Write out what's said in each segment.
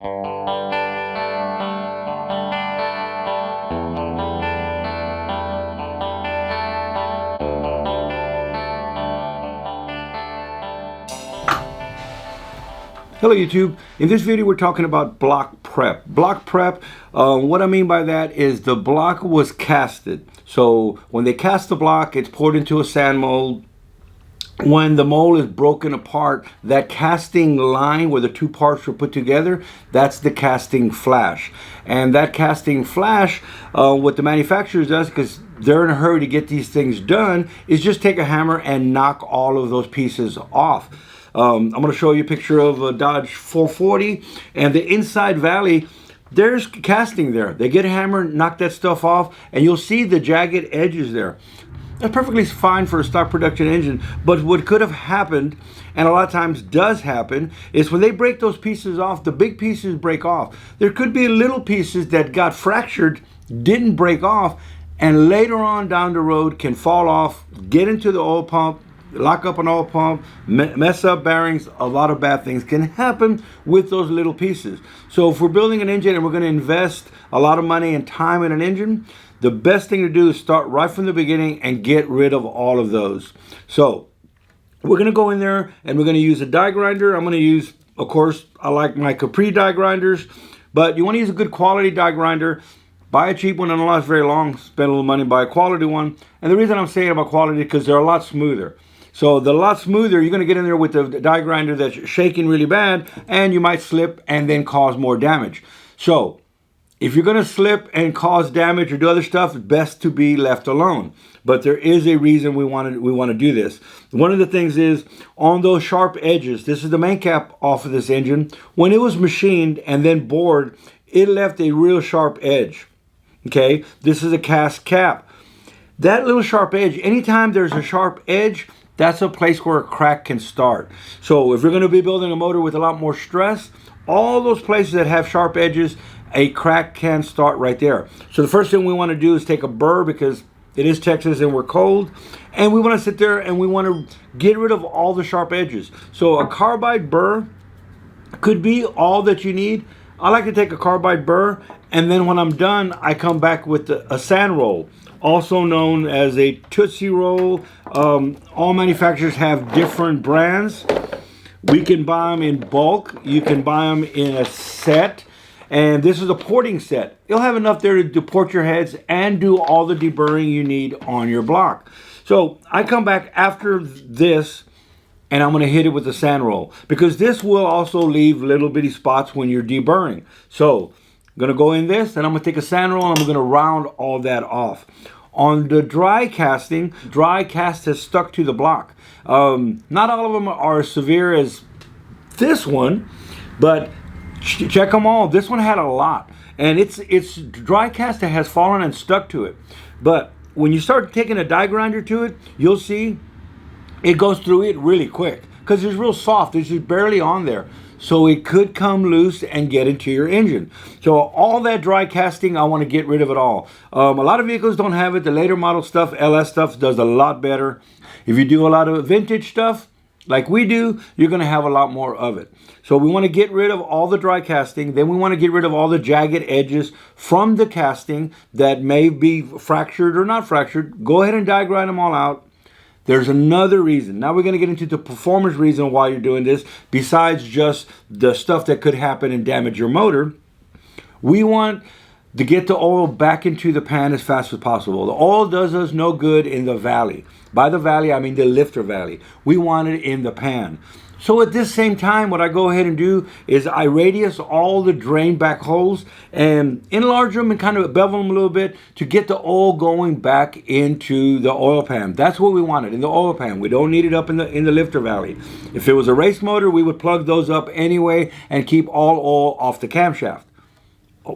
Hello YouTube. In this video we're talking about block prep. Block prep, what I mean by that is the block was casted. So when they cast the block, it's poured into a sand mold. When the mold is broken apart, that casting line where the two parts were put together, that's the casting flash. And that casting flash, what the manufacturer does, because they're in a hurry to get these things done, is just take a hammer and knock all of those pieces off. I'm going to show you a picture of a Dodge 440 and the inside valley. There's casting there. They get a hammer, knock that stuff off, and you'll see the jagged edges there. That's perfectly fine for a stock production engine, but what could have happened, and a lot of times does happen, is when they break those pieces off, the big pieces break off. There could be little pieces that got fractured, didn't break off, and later on down the road can fall off, get into the oil pump, lock up an oil pump, mess up bearings. A lot of bad things can happen with those little pieces. So if we're building an engine and we're going to invest a lot of money and time in an engine, the best thing to do is start right from the beginning and get rid of all of those. So we're going to go in there and we're going to use a die grinder. I'm going to use, of course, I like my Capri die grinders, but you want to use a good quality die grinder. Buy a cheap one and it'll last very long. Spend a little money, buy a quality one. And the reason I'm saying about quality is because they're a lot smoother. So the lot smoother, you're going to get in there with the die grinder that's shaking really bad, and you might slip and then cause more damage. So if you're going to slip and cause damage or do other stuff, it's best to be left alone. But there is a reason we want to do this. One of the things is on those sharp edges, this is the main cap off of this engine. When it was machined and then bored, it left a real sharp edge. Okay, this is a cast cap. That little sharp edge, anytime there's a sharp edge, that's a place where a crack can start. So if you're going to be building a motor with a lot more stress, all those places that have sharp edges, a crack can start right there. So the first thing we want to do is take a burr, because it is Texas and we're cold, and we want to sit there and we want to get rid of all the sharp edges. So a carbide burr could be all that you need. I like to take a carbide burr, and then when I'm done, I come back with a sand roll, also known as a Tootsie Roll. All manufacturers have different brands. We can buy them in bulk. You can buy them in a set. And this is a porting set. You'll have enough there to port your heads and do all the deburring you need on your block. So I come back after this, and I'm going to hit it with a sand roll, because this will also leave little bitty spots when you're deburring. So I'm going to go in this, and I'm going to take a sand roll, and I'm going to round all that off. On the dry casting, dry cast has stuck to the block. Not all of them are as severe as this one, but check them all. This one had a lot, and it's dry cast that has fallen and stuck to it. But when you start taking a die grinder to it, you'll see it goes through it really quick, because it's real soft. It's just barely on there. So it could come loose and get into your engine. So all that dry casting, I want to get rid of it all. A lot of vehicles don't have it. The later model stuff, LS stuff, does a lot better. If you do a lot of vintage stuff, like we do, you're going to have a lot more of it. So we want to get rid of all the dry casting. Then we want to get rid of all the jagged edges from the casting that may be fractured or not fractured. Go ahead and die grind them all out. There's another reason. Now we're going to get into the performance reason why you're doing this, besides just the stuff that could happen and damage your motor. We want to get the oil back into the pan as fast as possible. The oil does us no good in the valley. By the valley, I mean the lifter valley. We want it in the pan. So at this same time, what I go ahead and do is I radius all the drain back holes and enlarge them and kind of bevel them a little bit to get the oil going back into the oil pan. That's what we wanted, in the oil pan. We don't need it up in the lifter valley. If it was a race motor, we would plug those up anyway and keep all oil off the camshaft.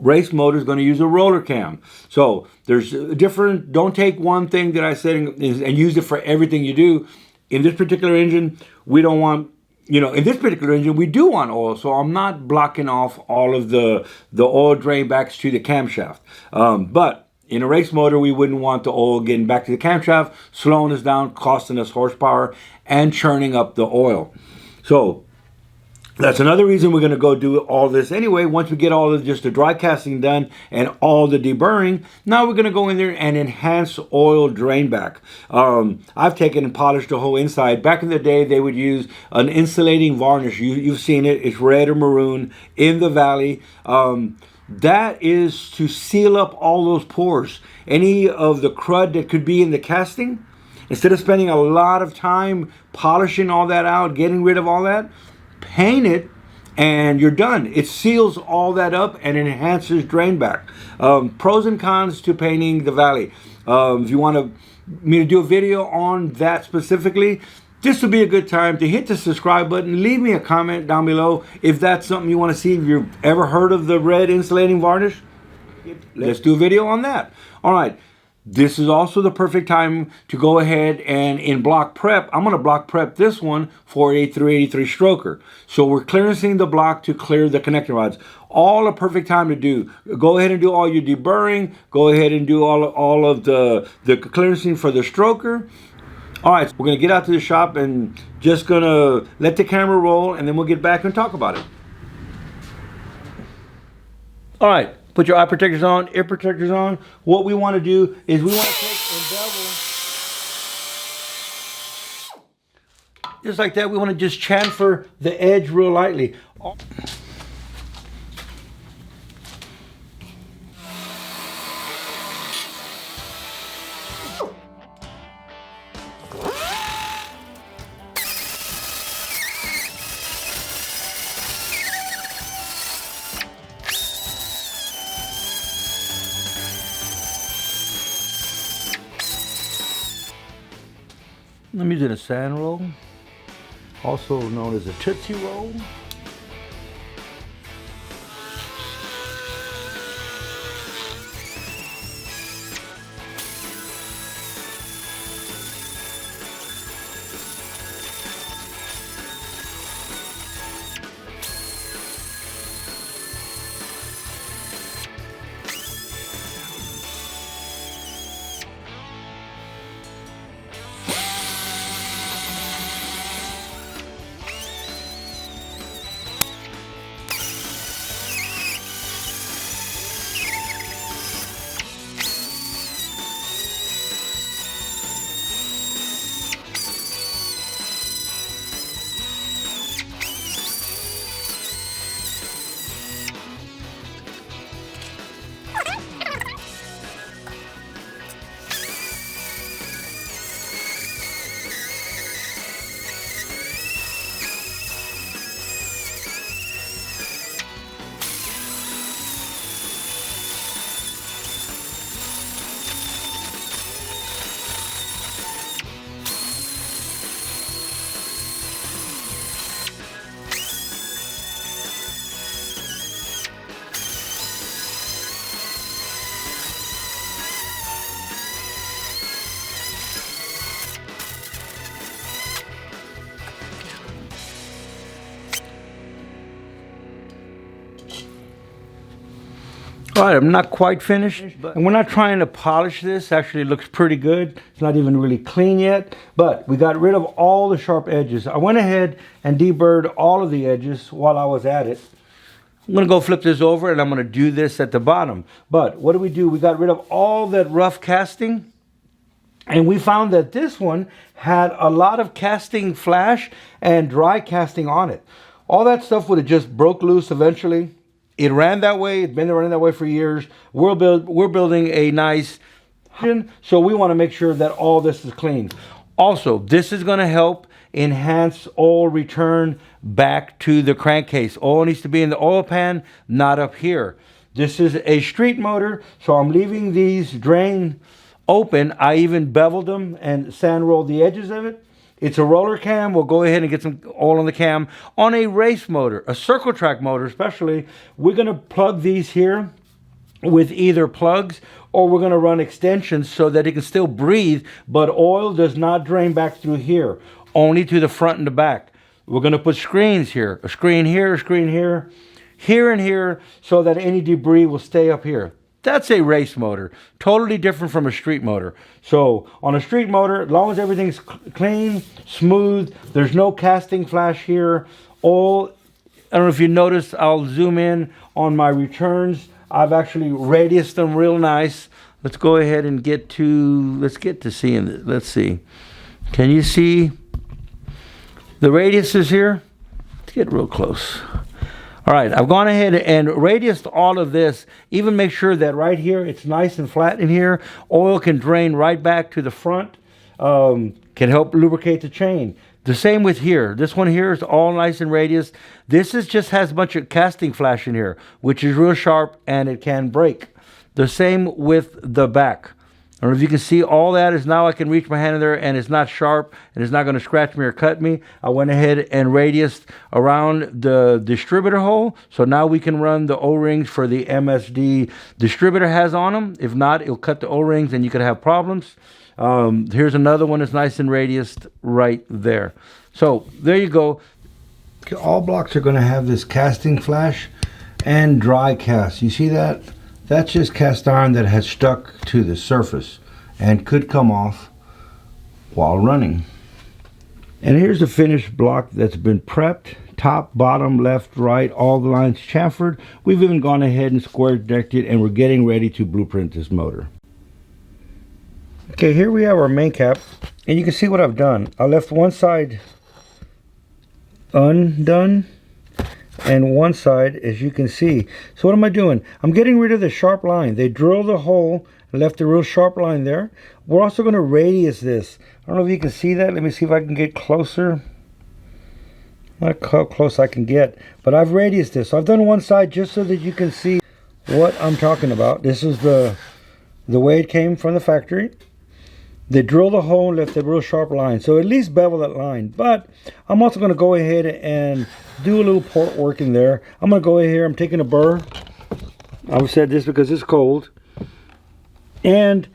Race motor is going to use a roller cam. So there's different, don't take one thing that I said and use it for everything you do. In this particular engine, we don't want, in this particular engine, we do want oil, so I'm not blocking off all of the oil drain backs to the camshaft. But in a race motor, we wouldn't want the oil getting back to the camshaft, slowing us down, costing us horsepower, and churning up the oil. So That's another reason we're going to go do all this anyway. Once we get all of just the dry casting done and all the deburring, now we're going to go in there and enhance oil drain back. I've taken and polished the whole inside. Back in the day, they would use an insulating varnish. You've seen it. It's red or maroon in the valley. That is to seal up all those pores. Any of the crud that could be in the casting, instead of spending a lot of time polishing all that out, getting rid of all that, paint it and you're done. It seals all that up and enhances drain back. Pros and cons to painting the valley. If you want me to do a video on that specifically, this would be a good time to hit the subscribe button. Leave me a comment down below if that's something you want to see. If you've ever heard of the red insulating varnish, let's do a video on that. All right. This is also the perfect time to go ahead and in block prep, I'm going to block prep this one for a 383 stroker. So we're clearancing the block to clear the connecting rods. All a perfect time to do. Go ahead and do all your deburring. Go ahead and do all of the clearancing for the stroker. All right, so we're going to get out to the shop and just going to let the camera roll, and then we'll get back and talk about it. All right. Put your eye protectors on, ear protectors on. What we want to do is we want to take and bevel. Just like that, we want to just chamfer the edge real lightly. I'm using a sand roll, also known as a Tootsie Roll. All right, I'm not quite finished, and we're not trying to polish this. Actually, it looks pretty good. It's not even really clean yet, but we got rid of all the sharp edges. I went ahead and deburred all of the edges while I was at it. I'm gonna go flip this over and I'm gonna do this at the bottom. But what do? We got rid of all that rough casting, and we found that this one had a lot of casting flash and dry casting on it. All that stuff would have just broke loose eventually. It ran that way. It's been running that way for years. We're building a nice, so we want to make sure that all this is clean. Also, this is going to help enhance oil return back to the crankcase. Oil needs to be in the oil pan, not up here. This is a street motor, so I'm leaving these drain open. I even beveled them and sand rolled the edges of it. It's a roller cam. We'll go ahead and get some oil on the cam. On a race motor, a circle track motor especially, we're going to plug these here with either plugs, or we're going to run extensions so that it can still breathe, but oil does not drain back through here, only to the front and the back. We're going to put screens here, a screen here, a screen here, here and here, so that any debris will stay up here. That's a race motor, totally different from a street motor. So on a street motor, as long as everything's clean, smooth, there's no casting flash here, oil I don't know if you noticed, I'll zoom in on my returns. I've actually radiused them real nice. Let's go ahead and get to seeing it. Let's see. Can you see the radiuses here? Let's get real close. All right, I've gone ahead and radiused all of this. Even make sure that right here, it's nice and flat in here. Oil can drain right back to the front. Can help lubricate the chain. The same with here. This one here is all nice and radius. This is just has a bunch of casting flash in here, which is real sharp and it can break. The same with the back. I don't know if you can see all that is now I can reach my hand in there and it's not sharp and it's not going to scratch me or cut me. I went ahead and radiused around the distributor hole. So now we can run the O-rings for the MSD distributor has on them. If not, it'll cut the O-rings and you could have problems. Here's another one that's nice and radiused right there. So there you go. All blocks are going to have this casting flash and dry cast. You see that? That's just cast iron that has stuck to the surface and could come off while running. And here's a finished block that's been prepped. Top, bottom, left, right, all the lines chamfered. We've even gone ahead and square decked it and we're getting ready to blueprint this motor. Okay, here we have our main cap, and you can see what I've done. I left one side undone, and one side, as you can see. So what am I doing? I'm getting rid of the sharp line. They drilled the hole, left a real sharp line there. We're also going to radius this. I don't know if you can see that. Let me see if I can get closer. Not how close I can get, but I've radiused this. So I've done one side just so that you can see what I'm talking about. This is the way it came from the factory. They drilled the hole and left a real sharp line. So at least bevel that line. But I'm also going to go ahead and do a little port work in there. I'm going to go ahead here. I'm taking a burr. I've said this because it's cold. And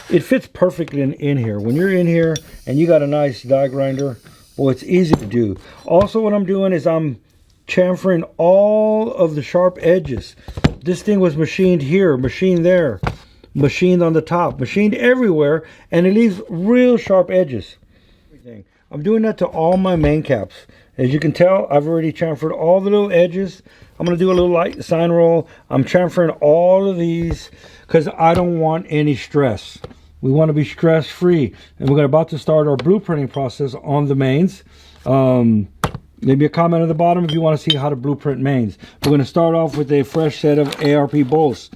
it fits perfectly in here. When you're in here and you got a nice die grinder, well, it's easy to do. Also, what I'm doing is I'm chamfering all of the sharp edges. This thing was machined here, machined there, machined on the top, machined everywhere, and it leaves real sharp edges. I'm doing that to all my main caps. As you can tell, I've already chamfered all the little edges. I'm going to do a little light sign roll. I'm chamfering all of these because I don't want any stress. We want to be stress free, and we're about to start our blueprinting process on the mains. Maybe a comment at the bottom if you want to see how to blueprint mains. We're going to start off with a fresh set of ARP bolts.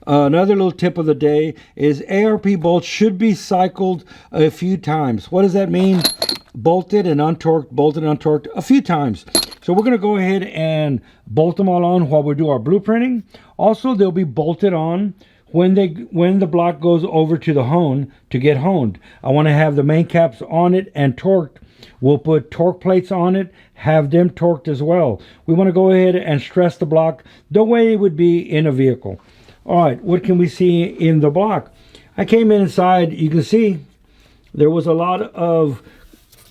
Another little tip of the day is ARP bolts should be cycled a few times. What does that mean? Bolted and untorqued a few times. So we're going to go ahead and bolt them all on while we do our blueprinting. Also, they'll be bolted on when the block goes over to the hone to get honed. I want to have the main caps on it and torqued. We'll put torque plates on it, have them torqued as well. We want to go ahead and stress the block the way it would be in a vehicle. All right, what can we see in the block? I came inside, you can see there was a lot of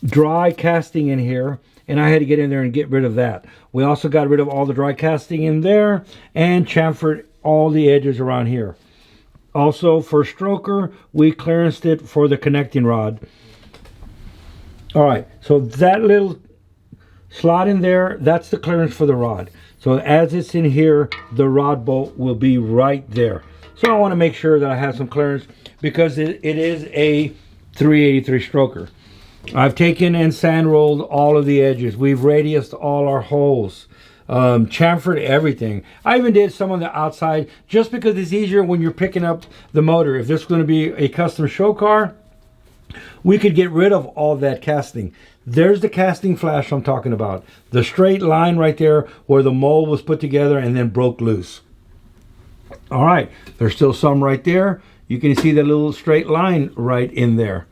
dry casting in here, and I had to get in there and get rid of that. We also got rid of all the dry casting in there and chamfered all the edges around here. Also, for stroker, we clearanced it for the connecting rod. All right, so that little slot in there, that's the clearance for the rod. So as it's in here, the rod bolt will be right there. So I want to make sure that I have some clearance because it is a 383 stroker. I've taken and sand rolled all of the edges. We've radiused all our holes. Chamfered everything. I even did some on the outside just because it's easier when you're picking up the motor. If this is going to be a custom show car, we could get rid of all that casting. There's the casting flash I'm talking about. The straight line right there where the mold was put together and then broke loose. All right, there's still some right there. You can see the little straight line right in there.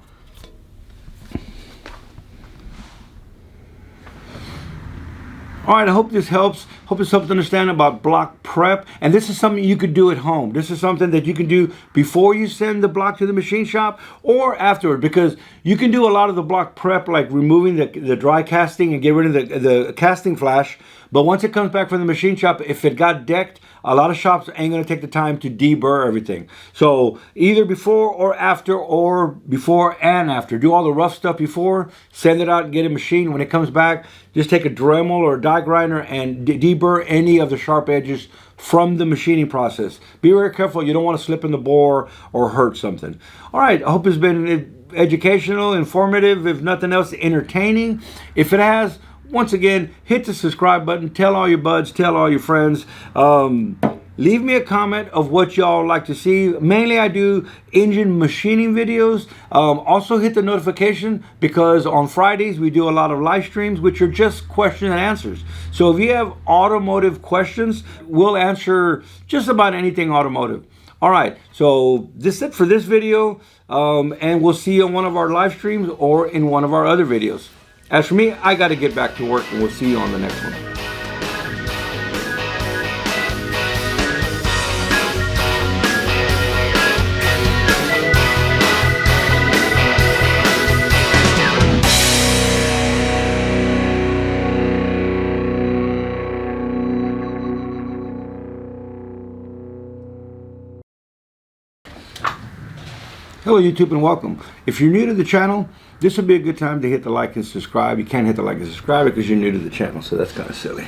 All right, I hope this helps. Hope it's helped to understand about block prep. And this is something you could do at home. This is something that you can do before you send the block to the machine shop or afterward, because you can do a lot of the block prep, like removing the dry casting and get rid of the casting flash. But once it comes back from the machine shop, if it got decked, a lot of shops ain't going to take the time to deburr everything. So either before or after, or before and after. Do all the rough stuff before, send it out and get it machined. When it comes back, just take a Dremel or a die grinder and deburr any of the sharp edges from the machining process. Be very careful. You don't want to slip in the bore or hurt something. All right, I hope it's been educational, informative, if nothing else, entertaining. If it has, once again, hit the subscribe button. Tell all your buds, tell all your friends. Leave me a comment of what y'all like to see. Mainly I do engine machining videos. Also hit the notification, because on Fridays we do a lot of live streams, which are just question and answers. So if you have automotive questions, we'll answer just about anything automotive. All right, so this is it for this video, and we'll see you on one of our live streams or in one of our other videos. As for me, I got to get back to work, and we'll see you on the next one. Hello YouTube and welcome. If you're new to the channel, this would be a good time to hit the like and subscribe. You can't hit the like and subscribe because you're new to the channel, so that's kind of silly.